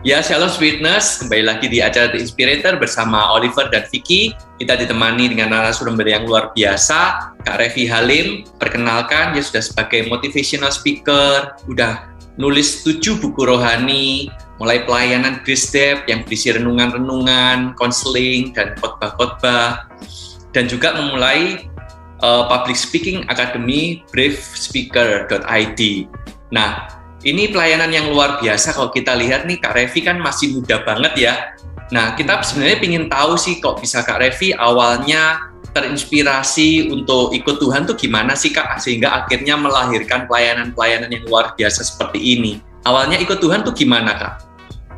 Ya, Shalom Sweetness, kembali lagi di acara The Inspirator bersama Oliver dan Vicky. Kita ditemani dengan narasumber yang luar biasa, Kak Revi Halim. Perkenalkan, dia sudah sebagai motivational speaker, udah nulis 7 buku rohani, mulai pelayanan Grace Depth yang berisi renungan-renungan, konseling, dan khotbah-khotbah, dan juga memulai public speaking academy bravespeaker.id. Nah, ini pelayanan yang luar biasa kalau kita lihat nih, Kak Revi kan masih muda banget ya. Nah, kita sebenarnya ingin tahu sih kok bisa Kak Revi awalnya terinspirasi untuk ikut Tuhan tuh gimana sih Kak? Sehingga akhirnya melahirkan pelayanan-pelayanan yang luar biasa seperti ini. Awalnya ikut Tuhan tuh gimana Kak?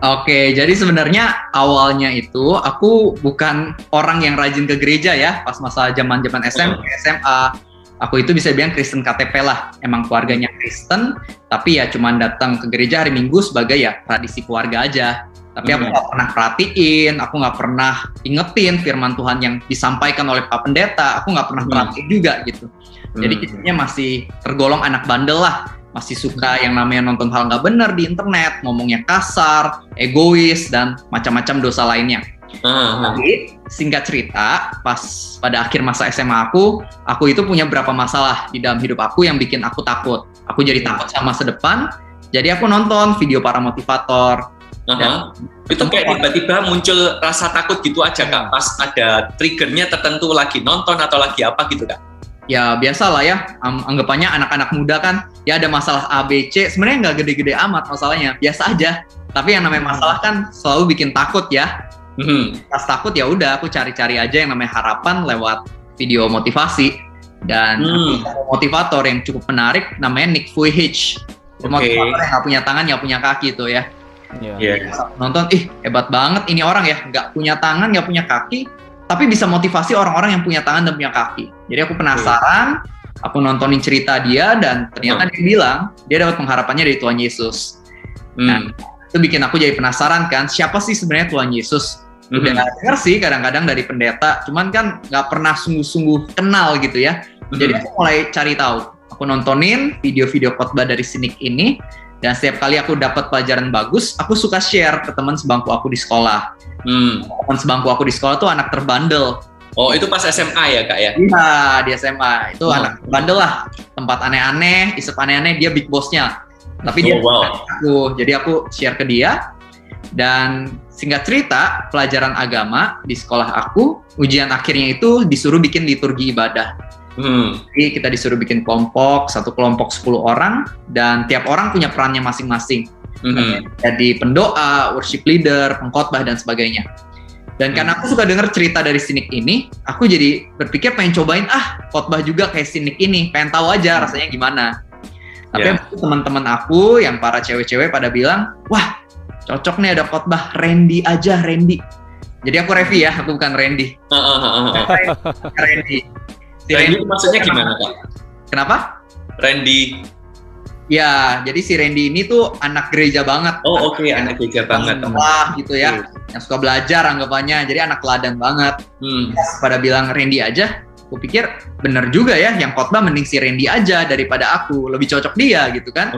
Oke, jadi sebenarnya awalnya itu aku bukan orang yang rajin ke gereja ya, pas masa zaman-zaman SMP, SMA. Aku itu bisa bilang Kristen KTP lah, emang keluarganya Kristen, tapi ya cuman datang ke gereja hari Minggu sebagai ya tradisi keluarga aja. Tapi aku nggak pernah perhatiin, aku nggak pernah ingetin firman Tuhan yang disampaikan oleh Pak Pendeta, aku nggak pernah perhatiin juga gitu. Jadi kisahnya masih tergolong anak bandel lah, masih suka yang namanya nonton hal nggak benar di internet, ngomongnya kasar, egois, dan macam-macam dosa lainnya. Tapi singkat cerita, pas pada akhir masa SMA aku itu punya beberapa masalah di dalam hidup aku yang bikin aku takut. Aku jadi takut sama masa depan, jadi aku nonton video para motivator. Itu kayak tiba-tiba muncul rasa takut gitu aja Kak, pas ada triggernya tertentu lagi nonton atau lagi apa gitu Kak? Ya biasa lah ya, anggapannya anak-anak muda kan, ya ada masalah A, B, C, sebenarnya nggak gede-gede amat masalahnya, biasa aja. Tapi yang namanya masalah kan selalu bikin takut ya. Pas takut ya udah aku cari-cari aja yang namanya harapan lewat video motivasi. Dan motivator yang cukup menarik namanya Nick Vujicic. Motivator yang nggak punya tangan, nggak punya kaki tuh ya. Nonton, hebat banget ini orang ya, nggak punya tangan, nggak punya kaki, tapi bisa motivasi orang-orang yang punya tangan dan punya kaki. Jadi aku penasaran, aku nontonin cerita dia dan ternyata dia bilang dia dapat pengharapannya dari Tuhan Yesus. Nah, itu bikin aku jadi penasaran kan, siapa sih sebenarnya Tuhan Yesus? Udah denger sih kadang-kadang dari pendeta, cuman kan nggak pernah sungguh-sungguh kenal gitu ya. Jadi aku mulai cari tahu. Aku nontonin video-video khotbah dari Nick ini, dan setiap kali aku dapat pelajaran bagus, aku suka share ke teman sebangku aku di sekolah. Teman sebangku aku di sekolah tuh anak terbandel. Oh, itu pas SMA ya Kak ya? Iya, di SMA. Itu anak terbandel lah. Tempat aneh-aneh, isep aneh-aneh, dia big boss-nya. Tapi dia aku. Jadi aku share ke dia. Dan singkat cerita, pelajaran agama di sekolah aku, ujian akhirnya itu disuruh bikin liturgi ibadah. Jadi kita disuruh bikin kelompok, satu kelompok 10 orang, dan tiap orang punya perannya masing-masing. Jadi pendoa, worship leader, pengkhotbah, dan sebagainya. Dan karena aku suka denger cerita dari Nick ini, aku jadi berpikir pengen cobain, khotbah juga kayak Nick ini, pengen tahu aja rasanya gimana. Tapi teman-teman aku yang para cewek-cewek pada bilang, wah cocok nih ada khotbah Randy aja, Randy. Jadi aku Revi ya, aku bukan Randy. Randy. Randy maksudnya gimana Kak? Kenapa? Randy. Ya, jadi si Randy ini tuh anak gereja banget. Oh oke, anak gereja banget. Wah gitu ya, yang suka belajar anggapannya, jadi anak teladan banget. Pada bilang Randy aja, aku pikir bener juga ya, yang khotbah mending si Randy aja daripada aku, lebih cocok dia gitu kan.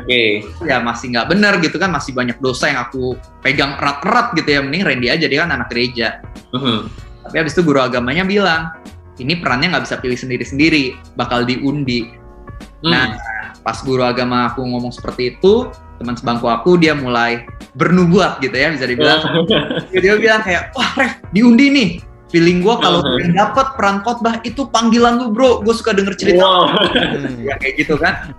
Ya masih nggak bener gitu kan, masih banyak dosa yang aku pegang erat-erat gitu ya, mending Randy aja, dia kan anak gereja. Tapi habis itu guru agamanya bilang, ini perannya nggak bisa pilih sendiri-sendiri, bakal diundi. Nah, pas guru agama aku ngomong seperti itu, teman sebangku aku dia mulai bernubuat gitu ya, bisa dibilang. Dia bilang kayak, wah Rev, diundi nih. Feeling gue kalau yang dapat peran khotbah itu panggilan lu bro, gue suka denger cerita. Ya kayak gitu kan.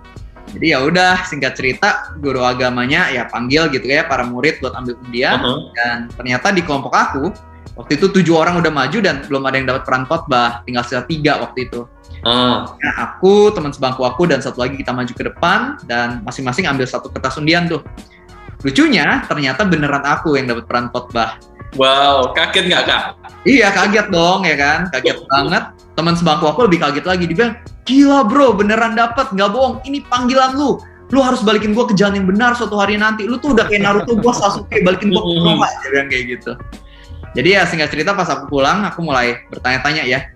Jadi ya udah, singkat cerita guru agamanya ya panggil gitu ya para murid buat ambil undian. Dan ternyata di kelompok aku waktu itu 7 orang udah maju dan belum ada yang dapat peran khotbah, tinggal sisa 3 waktu itu. Nah, aku, teman sebangku aku, dan satu lagi kita maju ke depan dan masing-masing ambil satu kertas undian tuh. Lucunya ternyata beneran aku yang dapat peran khotbah. Wow, kaget nggak Kak? Iya kaget dong ya kan, kaget banget. Teman sebangku aku lebih kaget lagi, dia bilang, gila bro beneran dapat, nggak bohong, ini panggilan lu harus balikin gua ke jalan yang benar suatu hari nanti. Lu tuh udah kayak Naruto, gua Sasuke, balikin gua ke rumah. Dia bilang kayak gitu. Jadi ya singkat cerita pas aku pulang, aku mulai bertanya-tanya ya,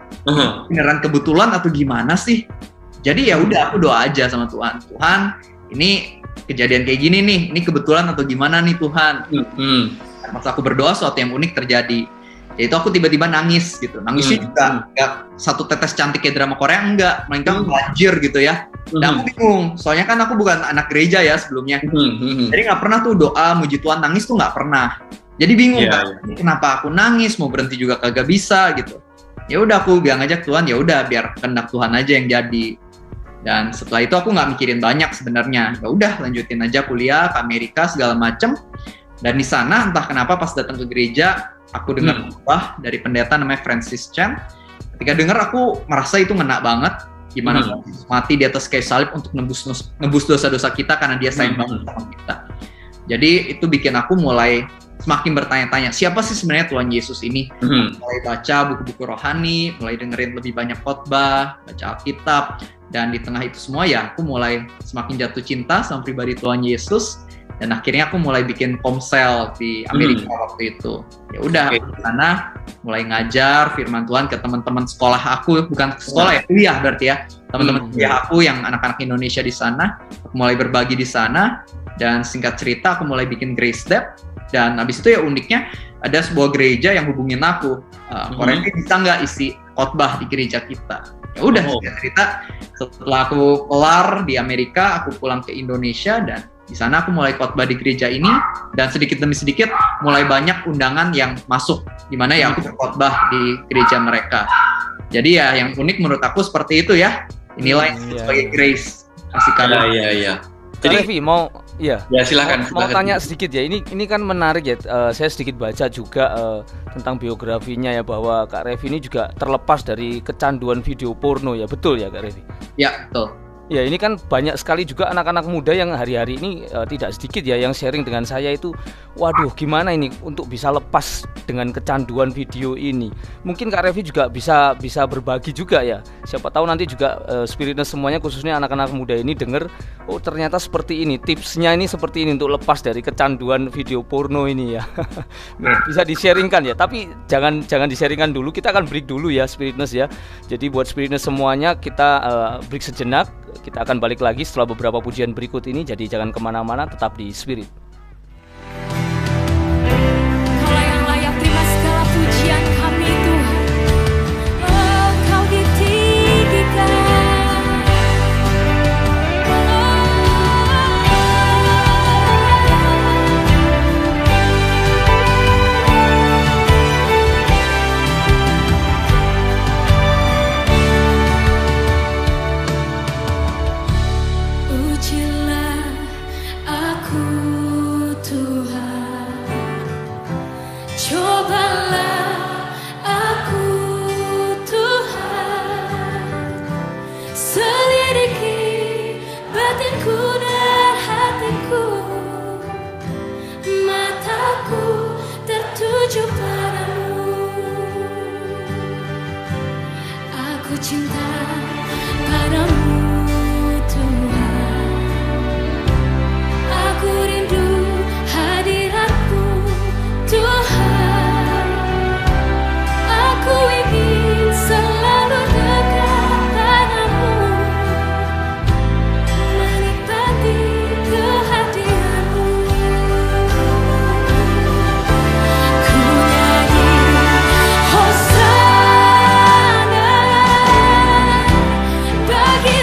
beneran kebetulan atau gimana sih? Jadi ya udah aku doa aja sama Tuhan. Tuhan, ini kejadian kayak gini nih, ini kebetulan atau gimana nih Tuhan. Pas aku berdoa sesuatu yang unik terjadi, yaitu aku tiba-tiba nangis gitu. Nangisnya juga nggak satu tetes cantik kayak drama Korea, enggak, melainkan banjir gitu ya. Dan aku bingung, soalnya kan aku bukan anak gereja ya sebelumnya. Jadi nggak pernah tuh doa muji Tuhan nangis tuh nggak pernah. Jadi bingung kan, kenapa aku nangis, mau berhenti juga kagak bisa gitu. Ya udah aku bilang aja ke Tuhan, ya udah biar kehendak Tuhan aja yang jadi. Dan setelah itu aku nggak mikirin banyak sebenarnya. Ya udah lanjutin aja kuliah ke Amerika segala macem. Dan di sana entah kenapa pas datang ke gereja aku dengar khotbah dari pendeta namanya Francis Chan. Ketika dengar aku merasa itu ngena banget. Gimana Yesus mati di atas kayu salib untuk nebus dosa-dosa kita karena dia sayang banget sama kita. Jadi itu bikin aku mulai semakin bertanya-tanya, siapa sih sebenarnya Tuhan Yesus ini? Mulai baca buku-buku rohani, mulai dengerin lebih banyak khotbah, baca Alkitab, dan di tengah itu semua ya aku mulai semakin jatuh cinta sama pribadi Tuhan Yesus. Dan akhirnya aku mulai bikin komsel di Amerika waktu itu. Ya udah, di sana mulai ngajar firman Tuhan ke teman-teman sekolah aku, bukan sekolah ya, kuliah berarti ya. Teman-teman kuliah aku yang anak-anak Indonesia di sana, aku mulai berbagi di sana. Dan singkat cerita aku mulai bikin Grace Step. Dan habis itu ya uniknya ada sebuah gereja yang hubungin aku. Korea bisa nggak isi khotbah di gereja kita? Ya udah, singkat cerita setelah aku kelar di Amerika, aku pulang ke Indonesia dan di sana aku mulai khotbah di gereja ini dan sedikit demi sedikit mulai banyak undangan yang masuk di mana ya aku berkhotbah di gereja mereka. Jadi ya yang unik menurut aku seperti itu ya. Inilah yang sebagai grace kasih karunia. Iya. Jadi Revi mau silakan. Mau tanya sedikit ya. Ini kan menarik ya. Saya sedikit baca juga tentang biografinya ya bahwa Kak Revi ini juga terlepas dari kecanduan video porno ya. Betul ya Kak Revi? Ya, betul. Ya ini kan banyak sekali juga anak-anak muda yang hari-hari ini tidak sedikit ya yang sharing dengan saya itu, waduh gimana ini untuk bisa lepas dengan kecanduan video ini. Mungkin Kak Revi juga bisa berbagi juga ya. Siapa tahu nanti juga Spiritness semuanya khususnya anak-anak muda ini dengar, oh ternyata seperti ini, tipsnya ini seperti ini untuk lepas dari kecanduan video porno ini ya. Bisa di-sharingkan ya, tapi jangan di-sharingkan dulu, kita akan break dulu ya Spiritness ya. Jadi buat Spiritness semuanya kita break sejenak. Kita akan balik lagi setelah beberapa pujian berikut ini. Jadi jangan kemana-mana, tetap di Spirit. Kaulah yang layak terima segala pujian kami Tuhan. Oh, Kau ditinggikan. Ujilah aku Tuhan, cobalah aku Tuhan, selidiki batinku dan hatiku, mataku tertuju padamu. Aku cinta padamu Tuhan, aku rindu hadiratmu Tuhan, aku ingin selalu dekat padamu, menikmati kehadiranmu. Ku nyanyi Hosana bagi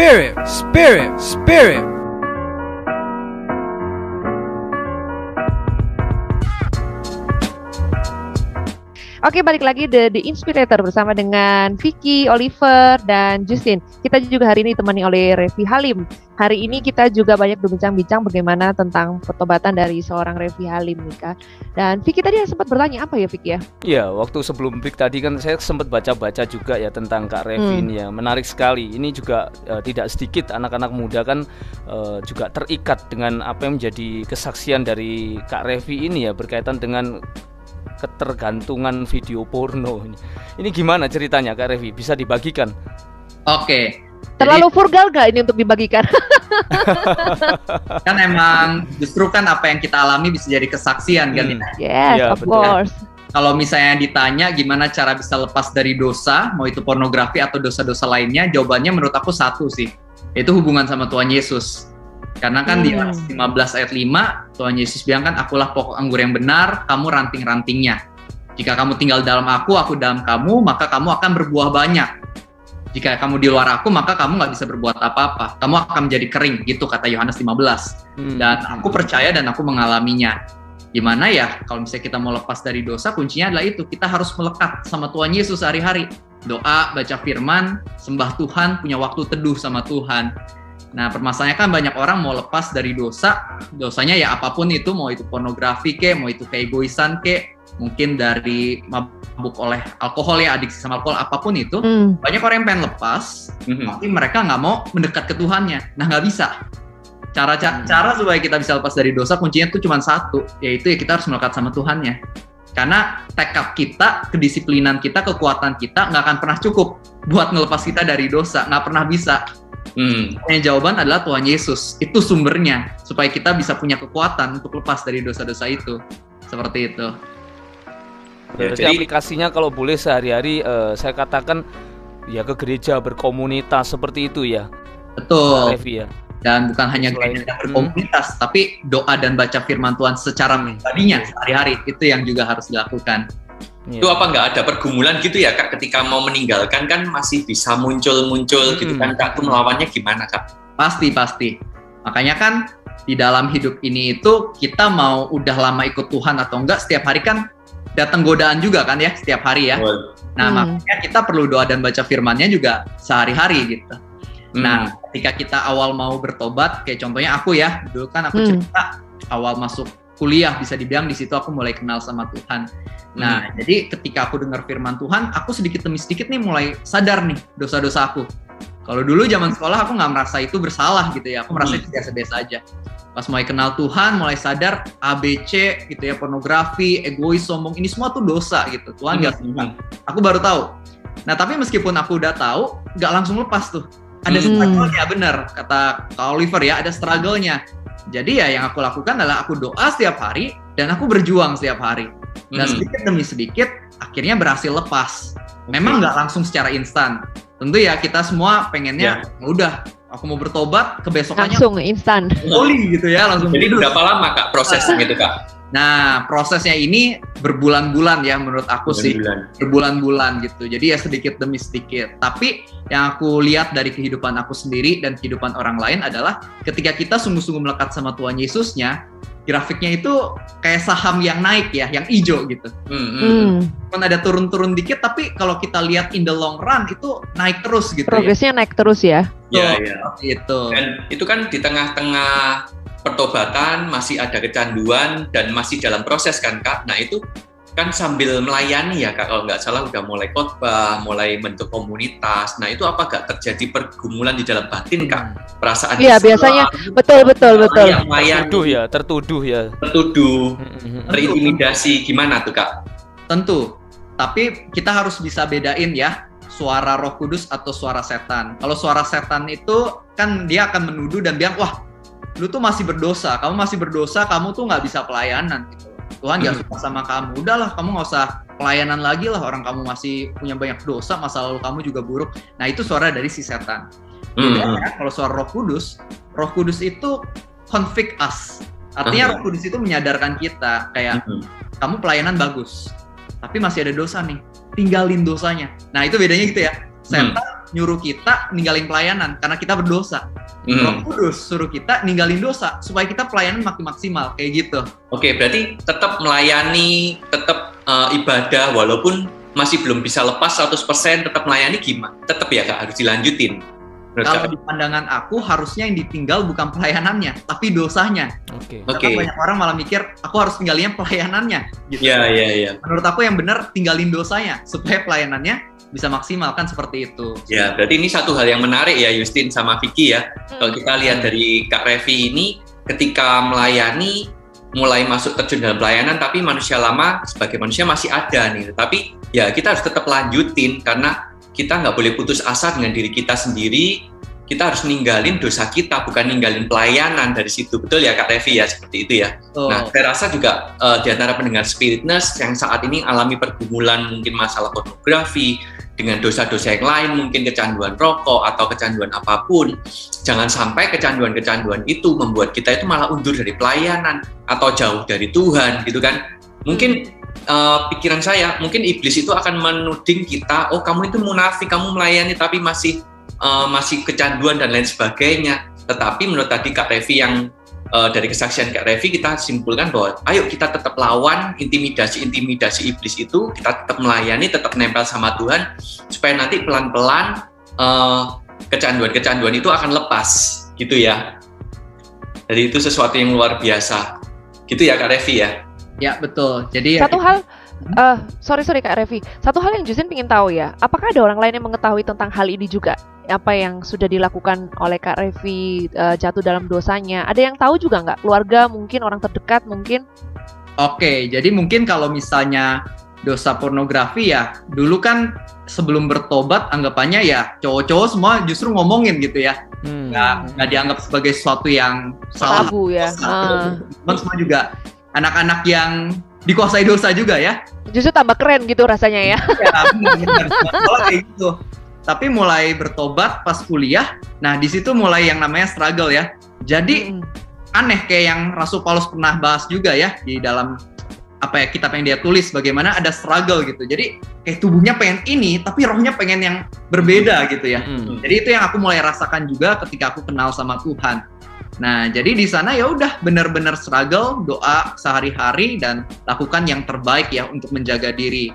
spirit, spirit, spirit. Oke, balik lagi The Inspirator bersama dengan Vicky, Oliver, dan Justin. Kita juga hari ini ditemani oleh Revi Halim. Hari ini kita juga banyak berbincang-bincang bagaimana tentang pertobatan dari seorang Revi Halim nih, Kak. Dan Vicky tadi sempat bertanya apa ya, Vicky ya? Iya, waktu sebelum break tadi kan saya sempat baca-baca juga ya tentang Kak Revi ini ya. Menarik sekali. Ini juga tidak sedikit anak-anak muda kan juga terikat dengan apa yang menjadi kesaksian dari Kak Revi ini ya, berkaitan dengan ketergantungan video porno ini. Ini gimana ceritanya Kak Revi? Bisa dibagikan? Oke. Terlalu vulgar gak ini untuk dibagikan? Kan emang justru kan apa yang kita alami bisa jadi kesaksian kan. Yes, Ya, of betul. course. Kalau misalnya ditanya gimana cara bisa lepas dari dosa, mau itu pornografi atau dosa-dosa lainnya, jawabannya menurut aku satu sih, yaitu hubungan sama Tuhan Yesus. Karena kan di Yohanes 15 ayat 5, Tuhan Yesus bilang kan, akulah pokok anggur yang benar, kamu ranting-rantingnya. Jika kamu tinggal dalam aku dalam kamu, maka kamu akan berbuah banyak. Jika kamu di luar aku, maka kamu nggak bisa berbuat apa-apa. Kamu akan menjadi kering, gitu kata Yohanes 15. Dan aku percaya dan aku mengalaminya. Gimana ya, kalau misalnya kita mau lepas dari dosa, kuncinya adalah itu, kita harus melekat sama Tuhan Yesus sehari-hari. Doa, baca firman, sembah Tuhan, punya waktu teduh sama Tuhan. Nah, permasalahannya kan banyak orang mau lepas dari dosa, dosanya ya apapun itu, mau itu pornografi kek, mau itu keegoisan kek, mungkin dari mabuk oleh alkohol ya, adiksi sama alkohol, apapun itu, banyak orang yang pengen lepas, tapi mereka nggak mau mendekat ke Tuhannya. Nah, nggak bisa. Cara supaya kita bisa lepas dari dosa, kuncinya tuh cuma satu, yaitu ya kita harus melekat sama Tuhannya. Karena tekad kita, kedisiplinan kita, kekuatan kita nggak akan pernah cukup buat ngelepas kita dari dosa, nggak pernah bisa. Yang jawaban adalah Tuhan Yesus, itu sumbernya supaya kita bisa punya kekuatan untuk lepas dari dosa-dosa itu, seperti itu. Berarti aplikasinya kalau boleh sehari-hari saya katakan ya ke gereja berkomunitas seperti itu ya. Betul. Revi ya. Dan bukan hanya gereja berkomunitas, tapi doa dan baca firman Tuhan secara pribadinya sehari-hari itu yang juga harus dilakukan. Itu apa nggak ada pergumulan gitu ya Kak, ketika mau meninggalkan kan masih bisa muncul gitu kan Kak, itu melawannya gimana Kak? Pasti. Makanya kan di dalam hidup ini itu kita mau udah lama ikut Tuhan atau enggak, setiap hari kan datang godaan juga kan ya, setiap hari ya. Nah makanya kita perlu doa dan baca firmannya juga sehari-hari gitu. Nah ketika kita awal mau bertobat, kayak contohnya aku ya, dulu kan aku cerita awal masuk kuliah, bisa dibilang di situ aku mulai kenal sama Tuhan. Nah, jadi ketika aku dengar firman Tuhan, aku sedikit demi sedikit nih mulai sadar nih dosa-dosa aku. Kalau dulu zaman sekolah aku nggak merasa itu bersalah gitu ya, aku merasa itu biasa-biasa aja. Pas mulai kenal Tuhan, mulai sadar ABC gitu ya, pornografi, egois, sombong, ini semua tuh dosa gitu. Tuhan nggak suka. Aku baru tahu. Nah, tapi meskipun aku udah tahu, nggak langsung lepas tuh. Ada struggle-nya, bener kata Kak Oliver ya, ada struggle-nya. Jadi ya yang aku lakukan adalah aku doa setiap hari dan aku berjuang setiap hari. Dan sedikit demi sedikit akhirnya berhasil lepas. Memang nggak langsung secara instan. Tentu ya kita semua pengennya udah aku mau bertobat, kebesokannya langsung instan. Holy gitu ya, langsung. Jadi berapa lama Kak prosesnya gitu Kak? Nah, prosesnya ini berbulan-bulan ya menurut aku sih. Berbulan-bulan gitu. Jadi ya sedikit demi sedikit. Tapi yang aku lihat dari kehidupan aku sendiri dan kehidupan orang lain adalah ketika kita sungguh-sungguh melekat sama Tuhan Yesusnya, grafiknya itu kayak saham yang naik ya, yang hijau gitu. Kan ada turun-turun dikit, tapi kalau kita lihat in the long run itu naik terus gitu. Progresnya naik terus ya. Iya. Gitu. Dan itu kan di tengah-tengah pertobatan masih ada kecanduan dan masih dalam proses kan Kak. Nah itu kan sambil melayani ya Kak, kalau nggak salah udah mulai khotbah, mulai bentuk komunitas. Nah itu apa gak terjadi pergumulan di dalam batin Kak? Perasaan Iya biasanya betul. Yang tertuduh ya. Terintimidasi, gimana tuh Kak? Tentu. Tapi kita harus bisa bedain ya, suara Roh Kudus atau suara setan. Kalau suara setan itu kan dia akan menuduh dan bilang, wah lu tuh masih berdosa, kamu tuh nggak bisa pelayanan gitu. Tuhan gak suka sama kamu, udahlah kamu nggak usah pelayanan lagi lah, orang kamu masih punya banyak dosa, masa lalu kamu juga buruk. Nah itu suara dari si setan. Kalau suara Roh Kudus itu convict us, artinya Roh Kudus itu menyadarkan kita kayak kamu pelayanan bagus, tapi masih ada dosa nih, tinggalin dosanya. Nah itu bedanya gitu ya. Setan nyuruh kita ninggalin pelayanan karena kita berdosa. Roh Kudus suruh kita ninggalin dosa supaya kita pelayanan makin maksimal kayak gitu. Oke, berarti tetap melayani, tetap ibadah walaupun masih belum bisa lepas 100%, tetap melayani gimana? Tetap ya Kak, harus dilanjutin. Kalau di pandangan aku harusnya yang ditinggal bukan pelayanannya, tapi dosanya. Oke. Karena banyak orang malah mikir aku harus tinggalin pelayanannya. Gitu. Iya. Menurut aku yang benar tinggalin dosanya supaya pelayanannya bisa maksimal kan seperti itu. Ya, berarti ini satu hal yang menarik ya Justin sama Vicky ya. Kalau kita lihat dari Kak Revi ini, ketika melayani mulai masuk terjun dalam pelayanan, tapi manusia lama sebagai manusia masih ada nih. Tapi ya kita harus tetap lanjutin karena kita nggak boleh putus asa dengan diri kita sendiri. Kita harus ninggalin dosa kita, bukan ninggalin pelayanan dari situ. Betul ya Kak Revi ya, seperti itu ya. Nah, saya rasa juga di antara pendengar Spiritness yang saat ini alami pergumulan mungkin masalah pornografi, dengan dosa-dosa yang lain, mungkin kecanduan rokok atau kecanduan apapun, jangan sampai kecanduan-kecanduan itu membuat kita itu malah undur dari pelayanan atau jauh dari Tuhan, gitu kan. Mungkin pikiran saya, mungkin iblis itu akan menuding kita, oh kamu itu munafik, kamu melayani tapi masih kecanduan dan lain sebagainya. Tetapi menurut tadi Kak Revi yang dari kesaksian Kak Revi, kita simpulkan bahwa ayo kita tetap lawan intimidasi iblis itu, kita tetap melayani, tetap nempel sama Tuhan, supaya nanti pelan-pelan kecanduan-kecanduan itu akan lepas, gitu ya. Jadi itu sesuatu yang luar biasa, gitu ya Kak Revi ya. Ya betul. Jadi Satu hal, sorry Kak Revi, satu hal yang Justin ingin tahu ya, apakah ada orang lain yang mengetahui tentang hal ini juga? Apa yang sudah dilakukan oleh Kak Revi, jatuh dalam dosanya? Ada yang tahu juga nggak? Keluarga mungkin, orang terdekat mungkin? Oke, jadi mungkin kalau misalnya dosa pornografi ya, dulu kan sebelum bertobat anggapannya ya cowok-cowok semua justru ngomongin gitu ya. Nggak dianggap sebagai sesuatu yang salah. Tabu ya. Teman semua juga anak-anak yang dikuasai dosa juga ya. Justru tambah keren gitu rasanya ya. Ya, benar. Kayak gitu. Tapi mulai bertobat pas kuliah, nah di situ mulai yang namanya struggle ya. Jadi aneh kayak yang Rasul Paulus pernah bahas juga ya di dalam kitab yang dia tulis, bagaimana ada struggle gitu. Jadi kayak tubuhnya pengen ini, tapi rohnya pengen yang berbeda gitu ya. Jadi itu yang aku mulai rasakan juga ketika aku kenal sama Tuhan. Nah, jadi di sana ya udah benar-benar struggle, doa sehari-hari dan lakukan yang terbaik ya untuk menjaga diri.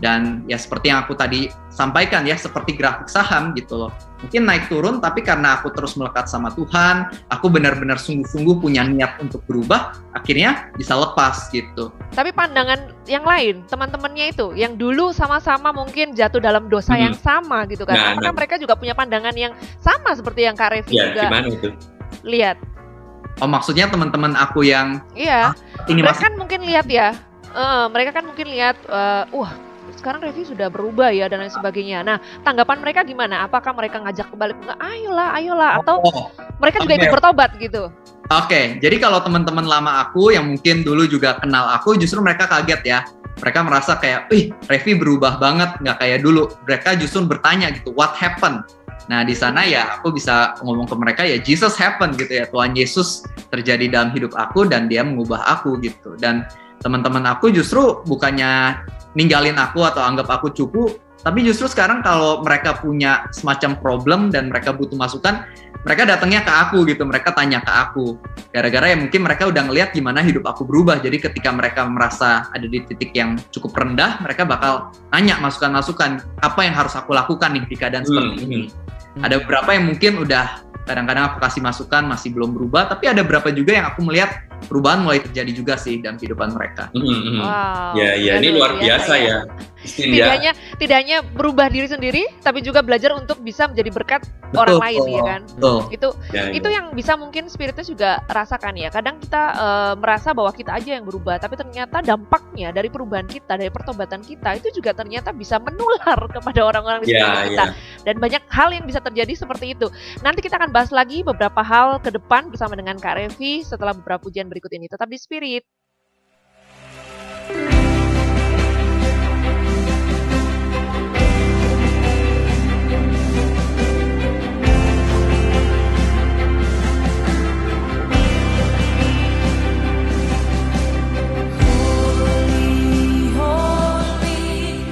Dan ya seperti yang aku tadi sampaikan ya, seperti grafik saham gitu loh. Mungkin naik turun, tapi karena aku terus melekat sama Tuhan, aku benar-benar sungguh-sungguh punya niat untuk berubah, akhirnya bisa lepas gitu. Tapi pandangan yang lain, teman-temannya itu, yang dulu sama-sama mungkin jatuh dalam dosa yang sama gitu kan. Apakah mereka juga punya pandangan yang sama seperti yang Kak Revi juga? Gimana itu? Lihat. Oh, maksudnya teman-teman aku yang ini mereka kan mungkin lihat ya. Mereka kan mungkin lihat sekarang Revi sudah berubah ya dan lain sebagainya. Nah, tanggapan mereka gimana? Apakah mereka ngajak kembali? Ayolah atau mereka juga ikut bertobat gitu? Oke, jadi kalau teman-teman lama aku yang mungkin dulu juga kenal aku, justru mereka kaget ya. Mereka merasa kayak, Revi berubah banget, nggak kayak dulu. Mereka justru bertanya gitu, what happened? Nah, di sana ya aku bisa ngomong ke mereka ya, Jesus happened gitu ya. Tuhan Yesus terjadi dalam hidup aku dan dia mengubah aku gitu. Dan teman-teman aku justru bukannya ninggalin aku atau anggap aku cupu, tapi justru sekarang kalau mereka punya semacam problem dan mereka butuh masukan, mereka datangnya ke aku gitu, mereka tanya ke aku. Gara-gara ya mungkin mereka udah ngeliat gimana hidup aku berubah, jadi ketika mereka merasa ada di titik yang cukup rendah, mereka bakal nanya masukan-masukan, apa yang harus aku lakukan nih di keadaan seperti ini. Ada beberapa yang mungkin udah kadang-kadang aku kasih masukan masih belum berubah, tapi ada beberapa juga yang aku melihat perubahan mulai terjadi juga sih dalam kehidupan mereka. Wow. Ya, ini luar biasa ya. Tidak hanya berubah diri sendiri, tapi juga belajar untuk bisa menjadi berkat orang lain, ya kan? Itu yang bisa mungkin Spiritus juga rasakan ya. Kadang kita merasa bahwa kita aja yang berubah, tapi ternyata dampaknya dari perubahan kita, dari pertobatan kita, itu juga ternyata bisa menular kepada orang-orang di sekitar kita. Dan banyak hal yang bisa terjadi seperti itu. Nanti kita akan bahas lagi beberapa hal ke depan bersama dengan Kak Revi setelah beberapa pujian berikut ini. Tetap di Spirit. Holy,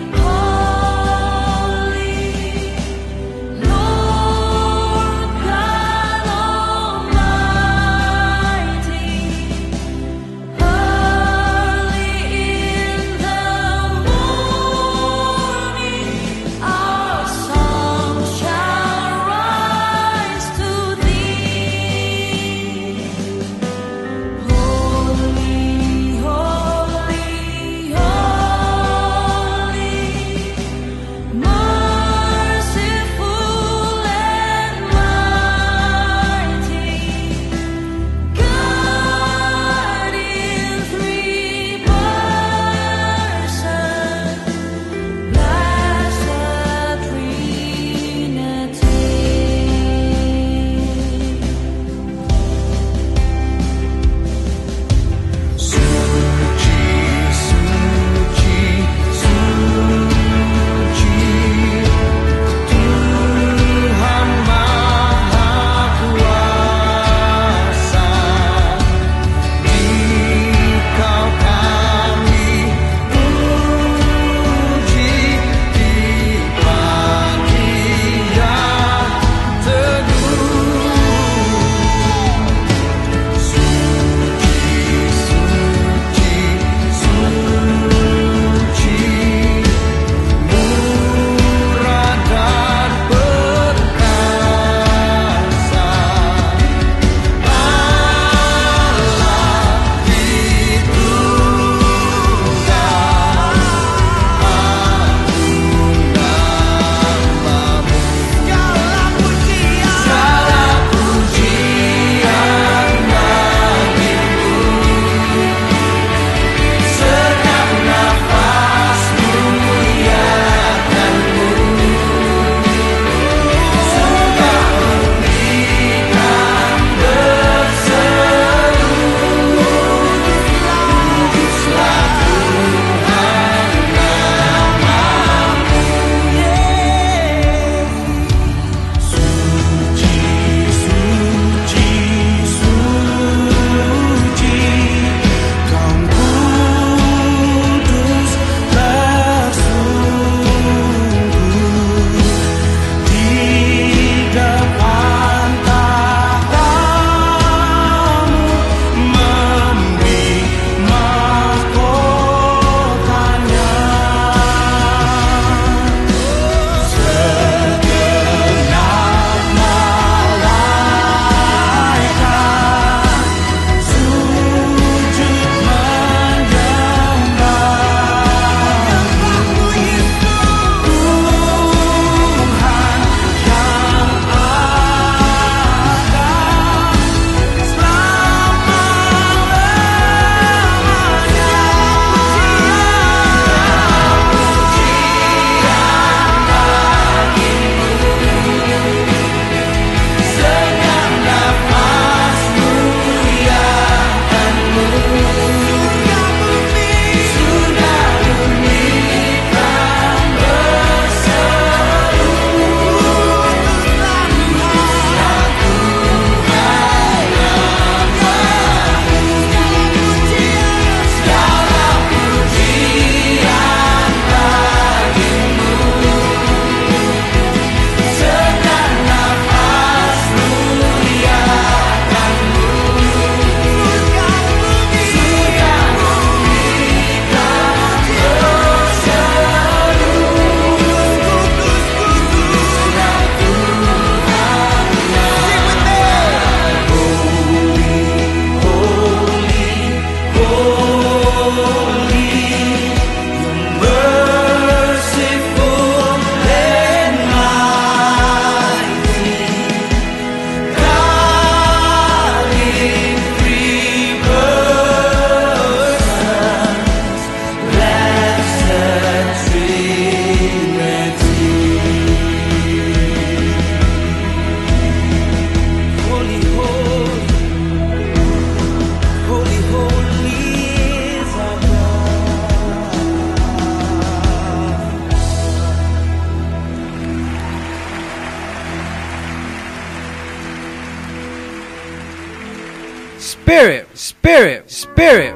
Spirit, spirit, spirit.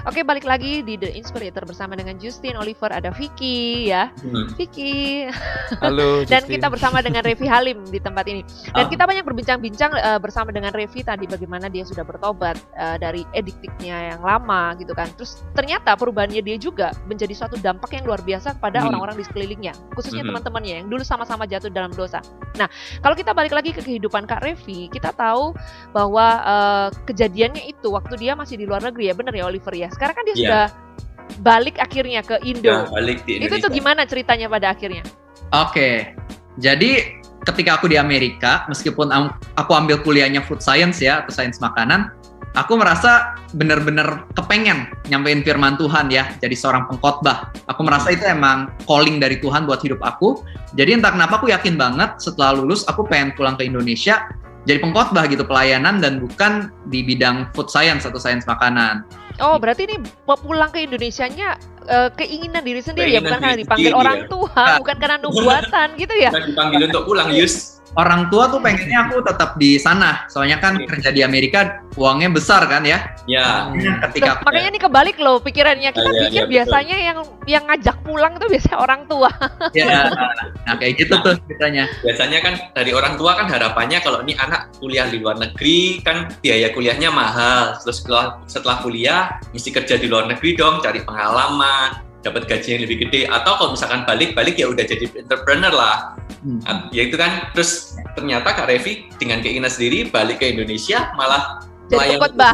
Oke, balik lagi di The Inspirator bersama dengan Justin, Oliver, ada Vicky ya. Vicky. Halo. Dan Justin. kita bersama dengan Revi Halim di tempat ini. Dan kita banyak berbincang-bincang bersama dengan Revi tadi bagaimana dia sudah bertobat dari ediktiknya yang lama gitu kan. Terus ternyata perubahannya dia juga menjadi suatu dampak yang luar biasa kepada orang-orang di sekelilingnya, khususnya teman-temannya yang dulu sama-sama jatuh dalam dosa. Nah, kalau kita balik lagi ke kehidupan Kak Revi, kita tahu bahwa kejadiannya itu waktu dia masih di luar negeri ya, benar ya Oliver ya. Sekarang kan dia sudah balik akhirnya ke Indo. Ya, balik di Indonesia. Itu tuh gimana ceritanya pada akhirnya? Oke, jadi ketika aku di Amerika, meskipun aku ambil kuliahnya food science ya, atau sains makanan, aku merasa benar-benar kepengen nyampein firman Tuhan ya, jadi seorang pengkhotbah. Aku merasa itu emang calling dari Tuhan buat hidup aku. Jadi entah kenapa aku yakin banget setelah lulus aku pengen pulang ke Indonesia, jadi pengkhotbah gitu, pelayanan dan bukan di bidang food science atau sains makanan. Oh, berarti ini pulang ke Indonesianya keinginan diri sendiri ya, bukan karena diri dipanggil sendiri orang ya. tua, bukan karena nubuatan gitu ya? Kita dipanggil untuk pulang, Yus. Orang tua tuh pengennya aku tetap di sana, soalnya kan kerja di Amerika uangnya besar kan ya. Ya. Ketika Makanya ini kebalik loh pikirannya. Kita Iya, pikir iya, biasanya yang ngajak pulang itu biasanya orang tua. ya, nah kayak gitu tuh ceritanya. Biasanya kan dari orang tua kan harapannya kalau ini anak kuliah di luar negeri kan biaya kuliahnya mahal. Terus setelah kuliah mesti kerja di luar negeri dong, cari pengalaman, dapat gaji yang lebih gede. Atau kalau misalkan balik ya udah jadi entrepreneur lah. Ya itu kan. Terus ternyata Kak Revi dengan keinginan sendiri balik ke Indonesia malah Jadi pengkhotbah.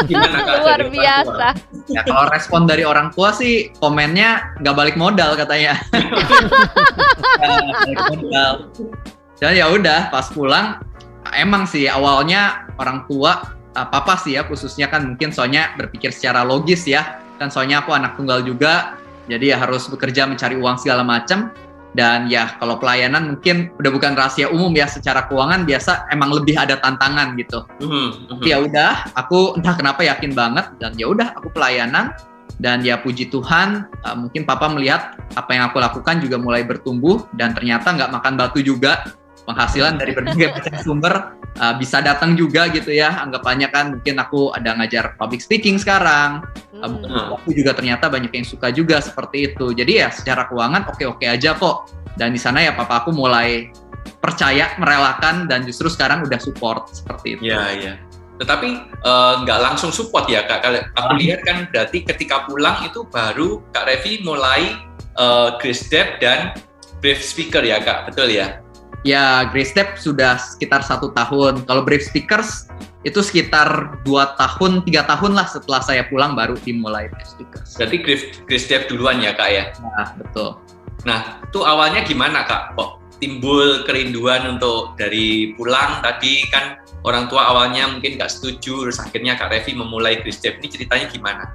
Gimana Kak? Luar dari orang biasa. tua? Ya kalau respon dari orang tua sih komennya nggak balik modal katanya. Nggak balik modal. Dan ya udah pas pulang emang sih awalnya orang tua papa sih ya khususnya kan mungkin soalnya berpikir secara logis ya, kan soalnya aku anak tunggal juga, jadi ya harus bekerja mencari uang segala macam. Dan ya kalau pelayanan mungkin udah bukan rahasia umum ya, secara keuangan biasa emang lebih ada tantangan gitu. Ya udah, aku entah kenapa yakin banget dan ya udah aku pelayanan. Dan ya puji Tuhan, mungkin papa melihat apa yang aku lakukan juga mulai bertumbuh dan ternyata nggak makan batu juga. Penghasilan dari berbagai macam sumber bisa datang juga gitu ya. Anggapannya kan mungkin aku ada ngajar public speaking sekarang. Aku juga ternyata banyak yang suka juga seperti itu. Jadi ya secara keuangan oke-oke aja kok. Dan di sana ya papa aku mulai percaya, merelakan dan justru sekarang udah support seperti itu. Iya, iya. Tetapi nggak langsung support ya Kak. Kalau aku lihat kan berarti ketika pulang itu baru Kak Revi mulai Grace Step dan Brave Speaker ya Kak, betul ya? Ya, Grace Step sudah sekitar 1 tahun. Kalau Brave Speakers itu sekitar 2 tahun, 3 tahun lah setelah saya pulang baru dimulai Brave Speakers. Berarti Grace Step duluan ya Kak ya? Nah, betul. Nah, itu awalnya gimana Kak? Kok timbul kerinduan untuk dari pulang tadi kan orang tua awalnya mungkin nggak setuju, terus akhirnya Kak Revi memulai Grace Step. Ini ceritanya gimana?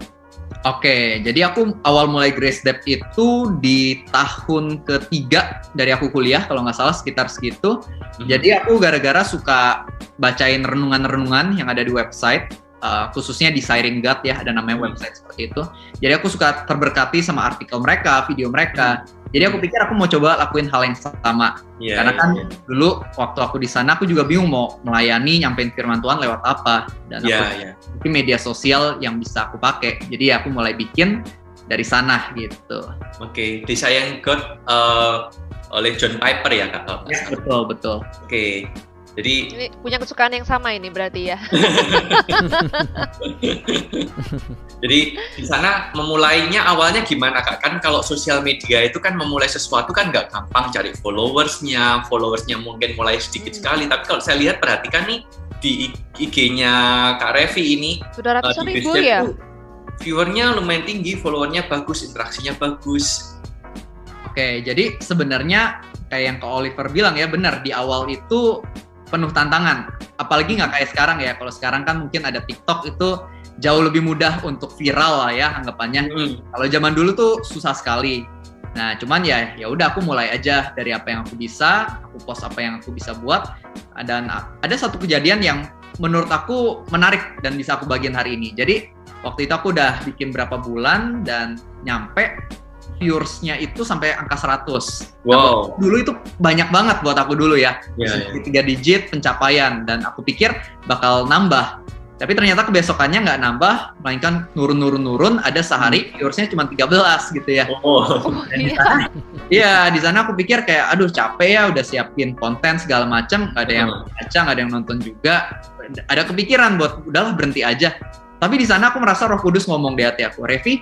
Oke, jadi aku awal mulai Grace Step itu di tahun ketiga dari aku kuliah, kalau nggak salah sekitar segitu. Jadi aku gara-gara suka bacain renungan-renungan yang ada di website, khususnya di Siring God ya, ada namanya website seperti itu. Jadi aku suka terberkati sama artikel mereka, video mereka. Jadi aku pikir aku mau coba lakuin hal yang sama. Karena kan dulu waktu aku di sana aku juga bingung mau melayani, nyampein firman Tuhan lewat apa. Dan mungkin media sosial yang bisa aku pakai. Jadi aku mulai bikin dari sana gitu. Oke, di Siring God oleh John Piper ya Kak? Ya, betul. Oke. Jadi ini punya kesukaan yang sama ini berarti ya. Jadi di sana memulainya awalnya gimana Kak? Kan kalau sosial media itu kan memulai sesuatu kan nggak gampang, cari followersnya mungkin mulai sedikit sekali. Tapi kalau saya lihat perhatikan nih di IG-nya Kak Revi ini sudah ratusan ribu ya. Viewernya lumayan tinggi, followernya bagus, interaksinya bagus. Oke, jadi sebenarnya kayak yang Kak Oliver bilang ya, benar di awal itu penuh tantangan, apalagi nggak kayak sekarang ya. Kalau sekarang kan mungkin ada TikTok itu jauh lebih mudah untuk viral lah ya anggapannya. Kalau zaman dulu tuh susah sekali. Nah cuman ya udah aku mulai aja dari apa yang aku bisa, aku post apa yang aku bisa buat. Dan ada satu kejadian yang menurut aku menarik dan bisa aku bagiin hari ini. Jadi waktu itu aku udah bikin berapa bulan dan nyampe viewersnya itu sampai angka 100. Wow. Dulu itu banyak banget buat aku dulu ya. Iya, Di 3 digit pencapaian, dan aku pikir bakal nambah. Tapi ternyata kebesokannya nggak nambah, melainkan nurun. Ada sehari viewersnya cuma 13 gitu ya. Oh. Dan di sana aku pikir kayak, aduh capek ya, udah siapin konten segala macam, nggak ada yang baca, nggak ada yang nonton juga. Ada kepikiran buat udahlah berhenti aja. Tapi di sana aku merasa Roh Kudus ngomong di hati aku, Revi,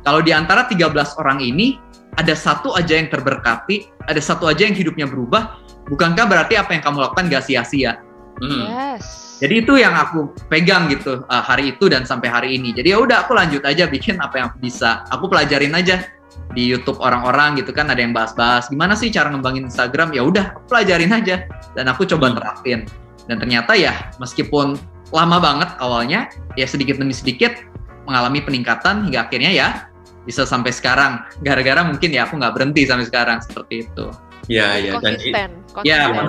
kalau di antara 13 orang ini, ada satu aja yang terberkati, ada satu aja yang hidupnya berubah, bukankah berarti apa yang kamu lakukan gak sia-sia? Yes. Jadi itu yang aku pegang gitu hari itu dan sampai hari ini. Jadi ya udah aku lanjut aja bikin apa yang aku bisa. Aku pelajarin aja di YouTube orang-orang gitu kan, ada yang bahas-bahas gimana sih cara ngembangin Instagram. Ya udah aku pelajarin aja dan aku coba terapin. Dan ternyata ya meskipun lama banget awalnya, ya sedikit demi sedikit mengalami peningkatan hingga akhirnya ya bisa sampai sekarang. Gara-gara mungkin ya aku nggak berhenti sampai sekarang seperti itu. Ya, dan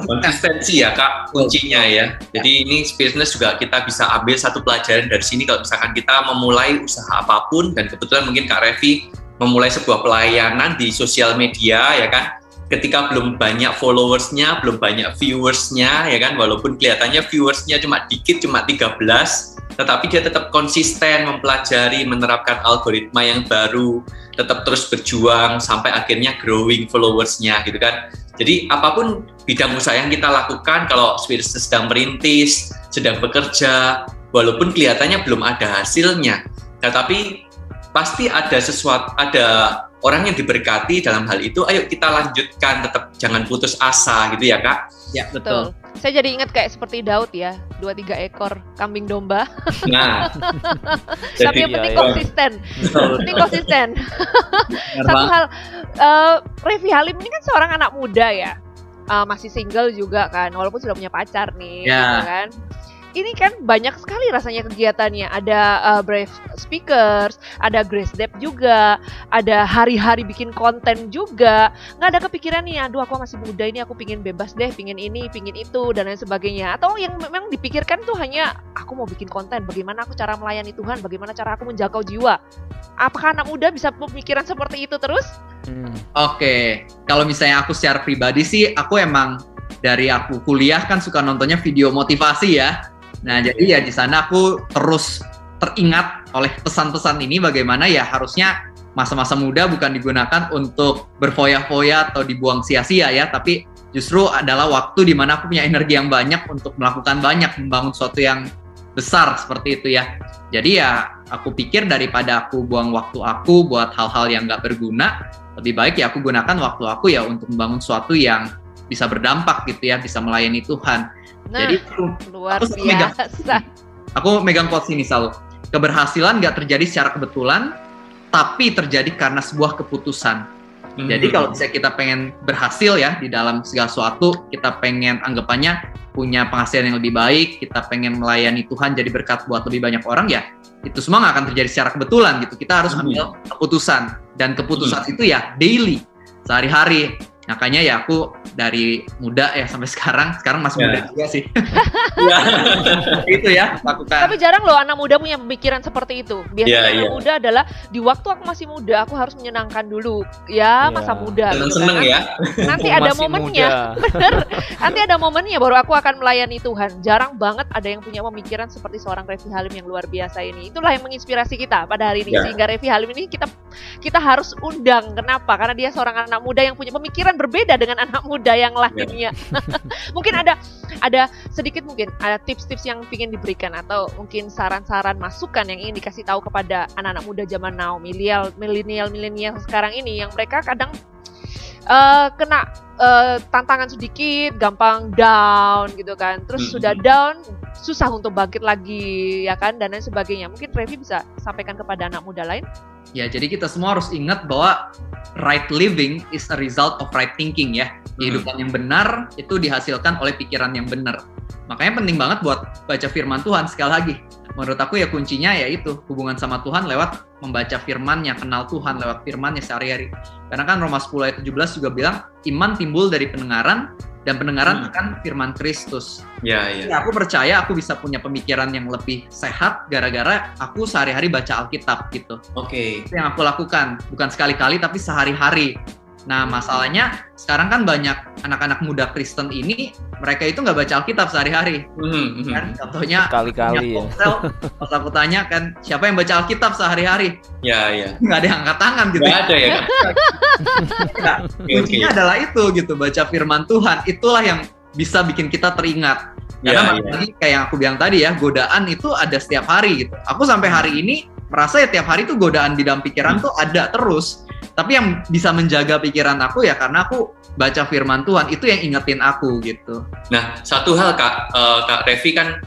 konsistensi ya Kak kuncinya ya. Jadi ini business juga kita bisa ambil satu pelajaran dari sini kalau misalkan kita memulai usaha apapun, dan kebetulan mungkin Kak Revi memulai sebuah pelayanan di sosial media ya kan. Ketika belum banyak followersnya, belum banyak viewersnya ya kan, walaupun kelihatannya viewersnya cuma dikit, cuma 13, tetapi dia tetap konsisten mempelajari, menerapkan algoritma yang baru, tetap terus berjuang sampai akhirnya growing followersnya gitu kan. Jadi apapun bidang usaha yang kita lakukan, kalau sedang merintis, sedang bekerja, walaupun kelihatannya belum ada hasilnya, tetapi pasti ada sesuatu, ada orang yang diberkati dalam hal itu. Ayo kita lanjutkan, tetap jangan putus asa gitu ya Kak. Ya betul. Saya jadi ingat kayak seperti Daud ya, 2-3 ekor kambing domba. Nah, Tapi yang penting konsisten. Penting konsisten. Satu hal, Revi Halim ini kan seorang anak muda ya, masih single juga kan, walaupun sudah punya pacar nih, gitu kan. Ini kan banyak sekali rasanya kegiatannya. Ada Brave Speakers, ada Grace Dep juga, ada hari-hari bikin konten juga. Nggak ada kepikiran nih, aduh aku masih muda ini, aku pingin bebas deh, pingin ini, pingin itu, dan lain sebagainya. Atau yang memang dipikirkan tuh hanya, aku mau bikin konten, bagaimana aku cara melayani Tuhan, bagaimana cara aku menjangkau jiwa. Apakah anak muda bisa pemikiran seperti itu terus? Oke, kalau misalnya aku secara pribadi sih, aku emang dari aku kuliah kan suka nontonnya video motivasi ya. Nah, jadi ya di sana aku terus teringat oleh pesan-pesan ini, bagaimana ya harusnya masa-masa muda bukan digunakan untuk berfoya-foya atau dibuang sia-sia ya, tapi justru adalah waktu di mana aku punya energi yang banyak untuk melakukan banyak, membangun sesuatu yang besar seperti itu ya. Jadi ya aku pikir daripada aku buang waktu aku buat hal-hal yang nggak berguna, lebih baik ya aku gunakan waktu aku ya untuk membangun sesuatu yang bisa berdampak gitu ya, bisa melayani Tuhan. Nah, jadi luar biasa. Aku megang quotes ini selalu. Keberhasilan nggak terjadi secara kebetulan, tapi terjadi karena sebuah keputusan. Jadi kalau misalnya kita pengen berhasil ya di dalam segala sesuatu, kita pengen anggapannya punya penghasilan yang lebih baik, kita pengen melayani Tuhan jadi berkat buat lebih banyak orang ya, itu semua nggak akan terjadi secara kebetulan gitu. Kita harus ambil keputusan, dan keputusan itu ya daily, sehari-hari. Makanya ya aku dari muda ya sampai sekarang masih muda juga sih. Itu ya lakukan. Tapi jarang loh anak muda punya pemikiran seperti itu. Biasanya anak muda adalah di waktu aku masih muda, aku harus menyenangkan dulu ya masa muda. Seneng ya. Nanti ada momennya, bener. Nanti ada momennya baru aku akan melayani Tuhan. Jarang banget ada yang punya pemikiran seperti seorang Revi Halim yang luar biasa ini. Itulah yang menginspirasi kita pada hari ini. Sehingga Revi Halim ini kita harus undang. Kenapa? Karena dia seorang anak muda yang punya pemikiran berbeda dengan anak muda yang lainnya. Mungkin ada sedikit, mungkin ada tips-tips yang ingin diberikan, atau mungkin saran-saran masukan yang ingin dikasih tahu kepada anak-anak muda zaman now, milenial sekarang ini, yang mereka kadang kena tantangan sedikit, gampang down gitu kan. Terus sudah down, susah untuk bangkit lagi ya kan, dan lain sebagainya. Mungkin Revi bisa sampaikan kepada anak muda lain. Ya, jadi kita semua harus ingat bahwa right living is a result of right thinking ya. Kehidupan yang benar itu dihasilkan oleh pikiran yang benar. Makanya penting banget buat baca firman Tuhan. Sekali lagi, menurut aku ya kuncinya yaitu hubungan sama Tuhan lewat membaca firman-Nya, kenal Tuhan lewat firman-Nya sehari-hari. Karena kan Roma 10 ayat 17 juga bilang, iman timbul dari pendengaran, dan pendengaran kan firman Kristus. Ya. Aku percaya aku bisa punya pemikiran yang lebih sehat gara-gara aku sehari-hari baca Alkitab gitu. Oke. Itu yang aku lakukan, bukan sekali-kali tapi sehari-hari. Nah, masalahnya sekarang kan banyak anak-anak muda Kristen ini, mereka itu nggak baca Alkitab sehari-hari. Kan contohnya Kali-kali ya. Pas aku tanya kan, siapa yang baca Alkitab sehari-hari? Ya. Nggak ada yang angkat tangan gitu. Nggak ada ya, Kak? Nah, kuncinya adalah itu gitu, baca firman Tuhan. Itulah yang bisa bikin kita teringat. Karena lagi kayak yang aku bilang tadi ya, godaan itu ada setiap hari gitu. Aku sampai hari ini merasa ya tiap hari tuh godaan di dalam pikiran tuh ada terus. Tapi yang bisa menjaga pikiran aku ya karena aku baca firman Tuhan, itu yang ingetin aku gitu. Nah, satu hal Kak Revi kan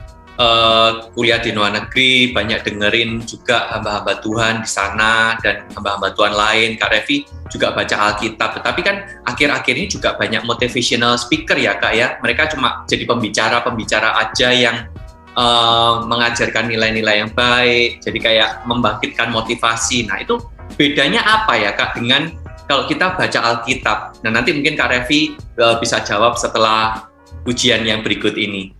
kuliah di luar negeri, banyak dengerin juga hamba-hamba Tuhan di sana dan hamba-hamba Tuhan lain. Kak Revi juga baca Alkitab, tapi kan akhir-akhir ini juga banyak motivational speaker ya Kak ya. Mereka cuma jadi pembicara aja yang mengajarkan nilai-nilai yang baik, jadi kayak membangkitkan motivasi. Nah, itu bedanya apa ya Kak dengan kalau kita baca Alkitab? Nah, nanti mungkin Kak Revi bisa jawab setelah ujian yang berikut ini.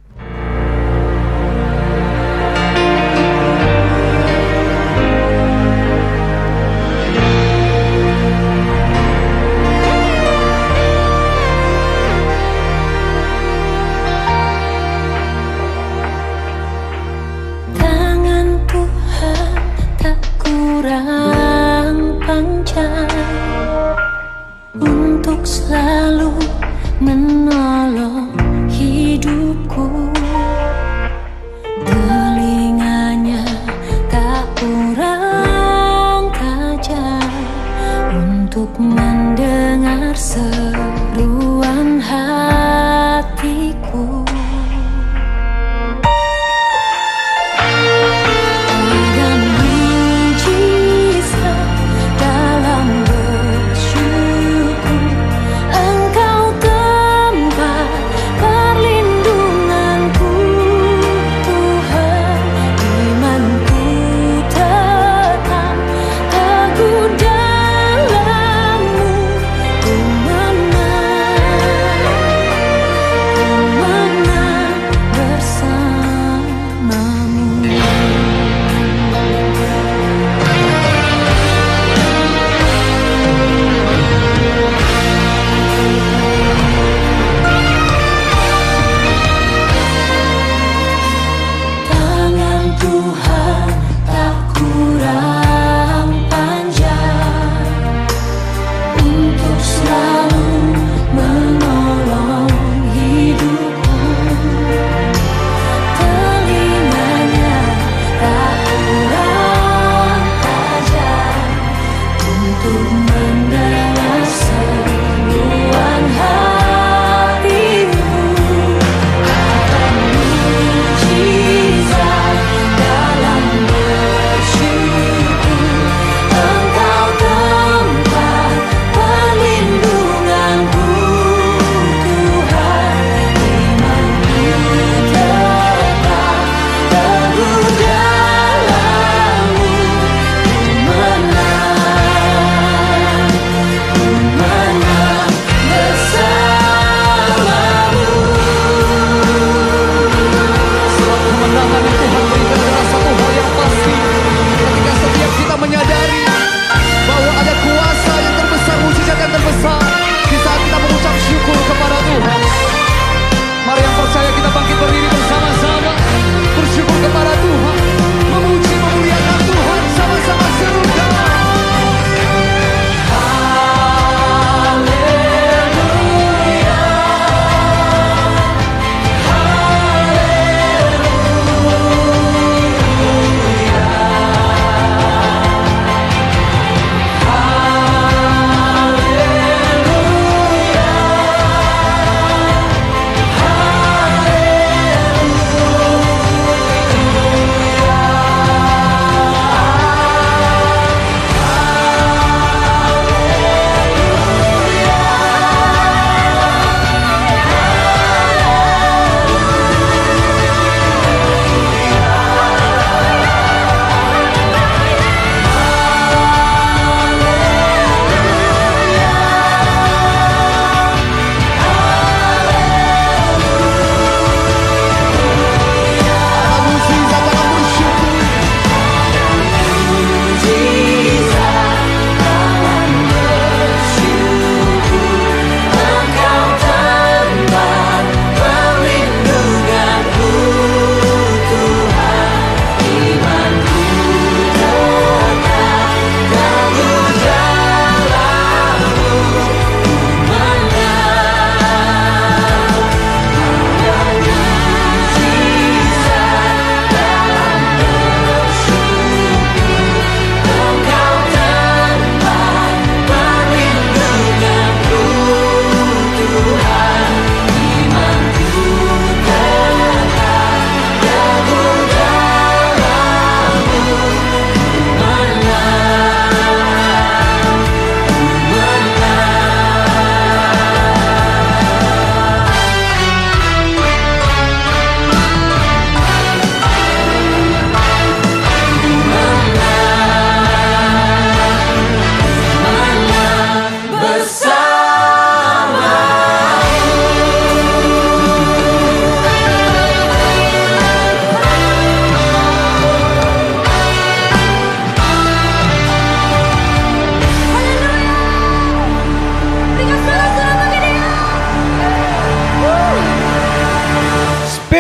Tangan Tuhan tak kurang panjang untuk selalu menolong hidupku. Telinganya tak kurang tajam untuk mendengar seruan hatiku.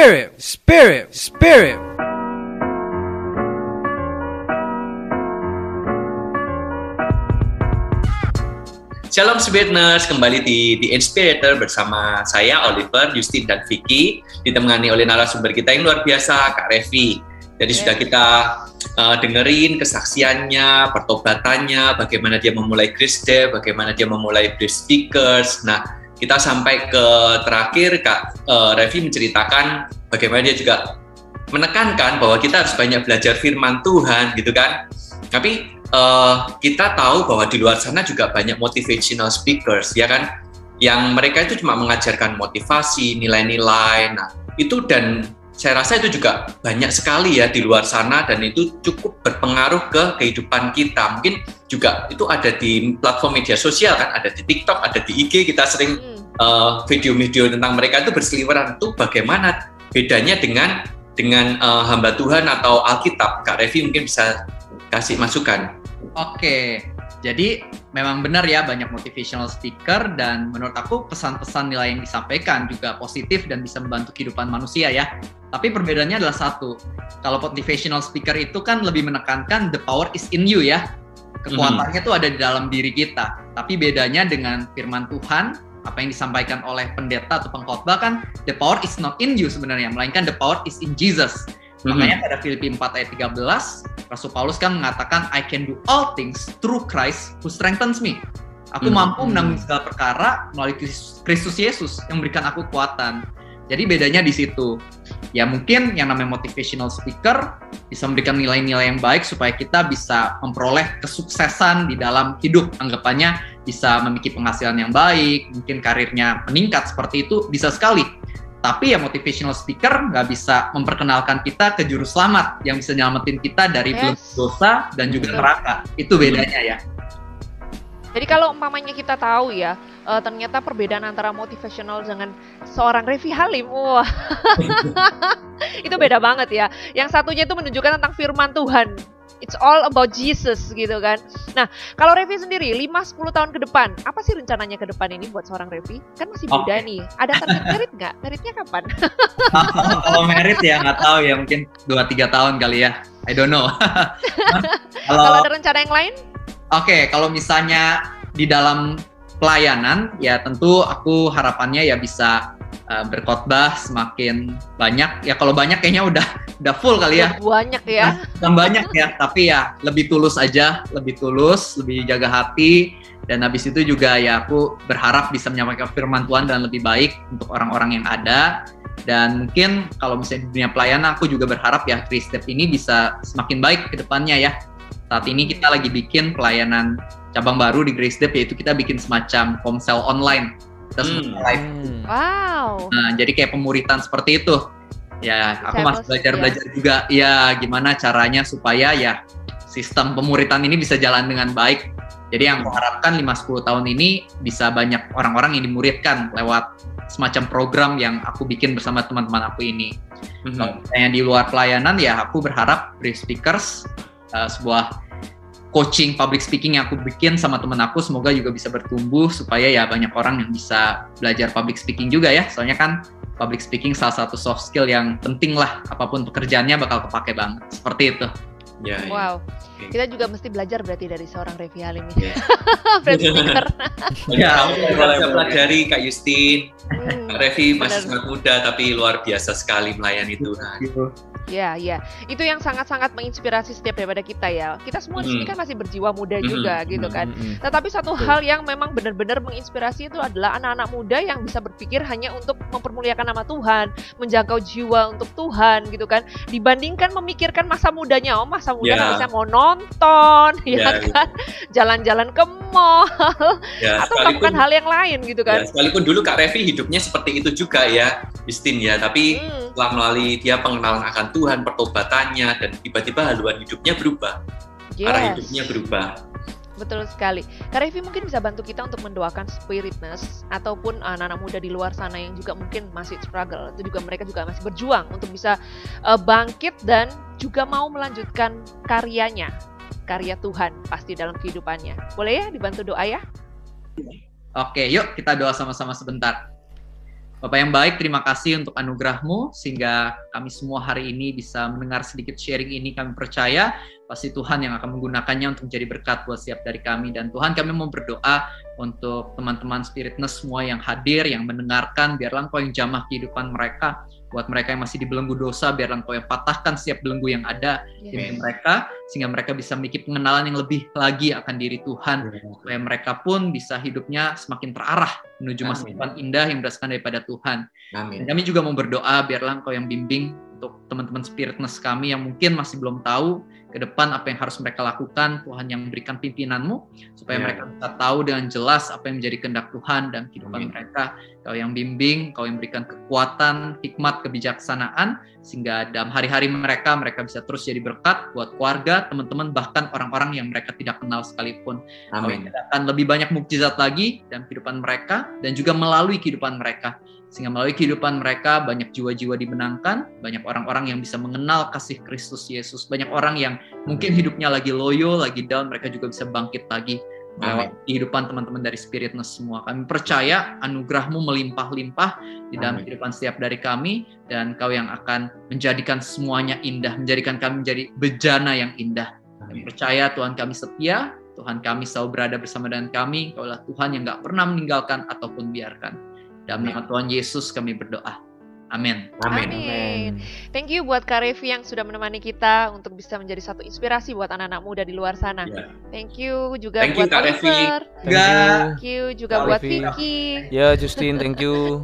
spirit, spirit, spirit. Shalom Spiritness, kembali di The Inspirator bersama saya Oliver, Justin, dan Vicky, ditemani oleh narasumber kita yang luar biasa, Kak Revi. Jadi sudah kita dengerin kesaksiannya, pertobatannya, bagaimana dia memulai Grace Day, bagaimana dia memulai Grace Speakers. Nah, kita sampai ke terakhir, Kak Revi menceritakan bagaimana dia juga menekankan bahwa kita harus banyak belajar firman Tuhan, gitu kan. Tapi kita tahu bahwa di luar sana juga banyak motivational speakers, ya kan, yang mereka itu cuma mengajarkan motivasi, nilai-nilai. Nah, itu, dan saya rasa itu juga banyak sekali ya di luar sana, dan itu cukup berpengaruh ke kehidupan kita. Mungkin juga itu ada di platform media sosial kan, ada di TikTok, ada di IG, kita sering video-video tentang mereka itu berseliweran. Itu bagaimana bedanya dengan hamba Tuhan atau Alkitab? Kak Revi mungkin bisa kasih masukan. Oke, jadi memang benar ya, banyak motivational speaker, dan menurut aku pesan-pesan nilai yang disampaikan juga positif dan bisa membantu kehidupan manusia ya. Tapi perbedaannya adalah satu, kalau motivational speaker itu kan lebih menekankan the power is in you ya, kekuatannya itu ada di dalam diri kita. Tapi bedanya dengan firman Tuhan, apa yang disampaikan oleh pendeta atau pengkhotbah kan, the power is not in you sebenarnya, melainkan the power is in Jesus. Makanya pada Filipi 4 ayat 13, Rasul Paulus kan mengatakan, I can do all things through Christ who strengthens me. Aku mampu menanggung segala perkara melalui Kristus Yesus yang memberikan aku kekuatan. Jadi bedanya di situ. Ya mungkin yang namanya motivational speaker bisa memberikan nilai-nilai yang baik supaya kita bisa memperoleh kesuksesan di dalam hidup. Anggapannya bisa memiliki penghasilan yang baik, mungkin karirnya meningkat, seperti itu bisa sekali. Tapi ya motivational speaker nggak bisa memperkenalkan kita ke juru selamat yang bisa nyelamatin kita dari belenggu dosa dan juga neraka. Itu bedanya ya. Jadi kalau umpamanya kita tahu ya, ternyata perbedaan antara motivational dengan seorang Revi Halim, wah, itu beda banget ya. Yang satunya itu menunjukkan tentang firman Tuhan. It's all about Jesus gitu kan. Nah, kalau Revi sendiri 5-10 tahun ke depan, apa sih rencananya ke depan ini buat seorang Revi? Kan masih muda nih. Ada target merit nggak? Meritnya kapan? Kalau merit ya nggak tahu ya, mungkin 2-3 tahun kali ya. I don't know. Kalau ada rencana yang lain? Oke, kalau misalnya di dalam pelayanan, ya tentu aku harapannya ya bisa berkhotbah semakin banyak. Ya kalau banyak kayaknya udah full kali ya. Banyak ya. Bukan banyak ya, tapi ya lebih tulus aja, lebih tulus, lebih jaga hati. Dan habis itu juga ya aku berharap bisa menyampaikan firman Tuhan dan lebih baik untuk orang-orang yang ada. Dan mungkin kalau misalnya di dunia pelayanan, aku juga berharap ya Grace Step ini bisa semakin baik ke depannya ya. Saat ini kita lagi bikin pelayanan cabang baru di Grace Step, yaitu kita bikin semacam komsel online. Kita semua live. Wow. Nah, jadi kayak pemuritan seperti itu. Ya, aku masih belajar juga ya gimana caranya supaya ya sistem pemuritan ini bisa jalan dengan baik. Jadi yang aku harapkan 5-10 tahun ini bisa banyak orang-orang yang dimuridkan lewat semacam program yang aku bikin bersama teman-teman aku ini. Kalau misalnya di luar pelayanan ya aku berharap Grace Speakers, sebuah coaching public speaking yang aku bikin sama teman aku, semoga juga bisa bertumbuh supaya ya banyak orang yang bisa belajar public speaking juga ya. Soalnya kan public speaking salah satu soft skill yang penting lah, apapun pekerjaannya bakal kepake banget. Seperti itu. Ya, wow. Okay. Kita juga mesti belajar berarti dari seorang Revi Halim ini. Speaker. Ya, kita pelajari Kak Justin. Kak Revi masih sangat muda tapi luar biasa sekali melayani Tuhan. Ya, ya. Itu yang sangat-sangat menginspirasi setiap daripada kita ya. Kita semua di sini kan masih berjiwa muda juga gitu kan. Tetapi satu hal yang memang benar-benar menginspirasi itu adalah anak-anak muda yang bisa berpikir hanya untuk mempermuliakan nama Tuhan, menjangkau jiwa untuk Tuhan gitu kan. Dibandingkan memikirkan masa mudanya, masa muda harusnya mau nonton, ya kan, jalan-jalan ke mall, atau melakukan hal yang lain gitu kan. Sekalipun dulu Kak Revi hidupnya seperti itu juga ya, Justin ya. Tapi setelah melalui dia pengenalan akan Tuhan, pertobatannya, dan tiba-tiba haluan hidupnya berubah, arah hidupnya berubah. Betul sekali. Kak Revi mungkin bisa bantu kita untuk mendoakan Spiritness ataupun anak-anak muda di luar sana yang juga mungkin masih struggle, itu juga mereka juga masih berjuang untuk bisa bangkit dan juga mau melanjutkan karyanya, karya Tuhan pasti dalam kehidupannya. Boleh ya dibantu doa ya? Oke, yuk kita doa sama-sama sebentar. Bapak yang baik, terima kasih untuk anugerah-Mu sehingga kami semua hari ini bisa mendengar sedikit sharing ini. Kami percaya pasti Tuhan yang akan menggunakannya untuk menjadi berkat buat setiap dari kami. Dan Tuhan, kami mau berdoa untuk teman-teman Spiritness semua yang hadir, yang mendengarkan, biarlah Engkau yang jamah kehidupan mereka. Buat mereka yang masih dibelenggu dosa, biarlah Engkau yang patahkan setiap belenggu yang ada di diri mereka, sehingga mereka bisa memiliki pengenalan yang lebih lagi akan diri Tuhan, supaya mereka pun bisa hidupnya semakin terarah menuju masa depan indah yang berdasarkan daripada Tuhan. Dan kami juga mau berdoa, biarlah Engkau yang bimbing untuk teman-teman Spiritness kami yang mungkin masih belum tahu ke depan apa yang harus mereka lakukan. Tuhan yang memberikan pimpinan-Mu supaya mereka bisa tahu dengan jelas apa yang menjadi kehendak Tuhan dan kehidupan mereka. Kau yang bimbing, Kau yang berikan kekuatan, hikmat, kebijaksanaan, sehingga dalam hari-hari mereka bisa terus jadi berkat buat keluarga, teman-teman, bahkan orang-orang yang mereka tidak kenal sekalipun. Kau yang akan lebih banyak mukjizat lagi dalam kehidupan mereka dan juga melalui kehidupan mereka. Sehingga melalui kehidupan mereka banyak jiwa-jiwa dimenangkan, banyak orang-orang yang bisa mengenal kasih Kristus Yesus, banyak orang yang mungkin hidupnya lagi loyo, lagi down, mereka juga bisa bangkit lagi lewat kehidupan teman-teman dari Spiritness semua. Kami percaya anugerah-Mu melimpah-limpah di dalam kehidupan setiap dari kami, dan Kau yang akan menjadikan semuanya indah, menjadikan kami menjadi bejana yang indah. Kami percaya Tuhan kami setia, Tuhan kami selalu berada bersama dengan kami. Kaulah Tuhan yang gak pernah meninggalkan ataupun biarkan. Dalam nama Tuhan Yesus kami berdoa. Amin. Amin. Thank you buat Kak Revi yang sudah menemani kita untuk bisa menjadi satu inspirasi buat anak-anak muda di luar sana. Thank you juga buat Oliver. Thank you juga buat Vicky. Ya, Justin, thank you.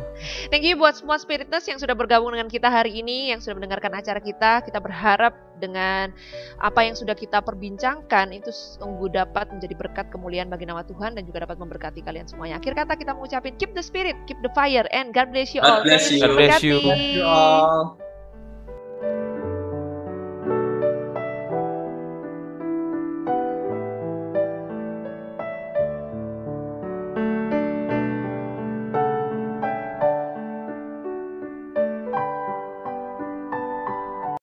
Thank you buat semua Spiritness yang sudah bergabung dengan kita hari ini, yang sudah mendengarkan acara kita. Kita berharap dengan apa yang sudah kita perbincangkan itu sungguh dapat menjadi berkat kemuliaan bagi nama Tuhan dan juga dapat memberkati kalian semuanya. Akhir kata kita mengucapin keep the spirit, keep the fire, and God bless you all. God bless you. God bless you. Thank you all.